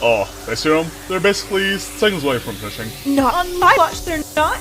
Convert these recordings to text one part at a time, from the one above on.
Oh, I see them. They're basically seconds away from finishing. Not on my watch, they're not.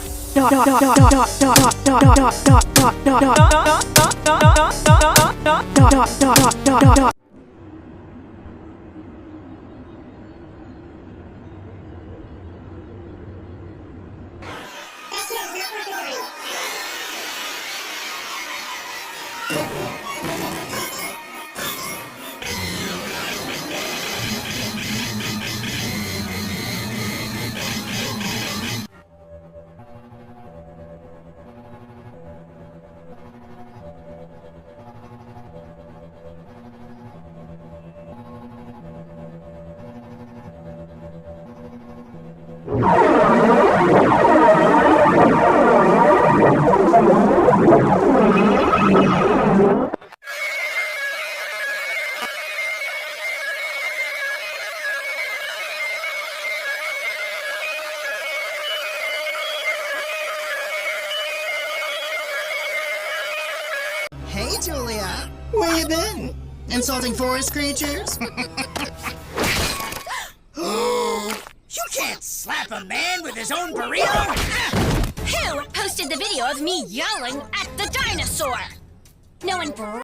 Hey, Julia. Where you been? Insulting forest creatures? You can't slap a man with his own burrito! Who posted the video of me yelling at the dinosaur? No one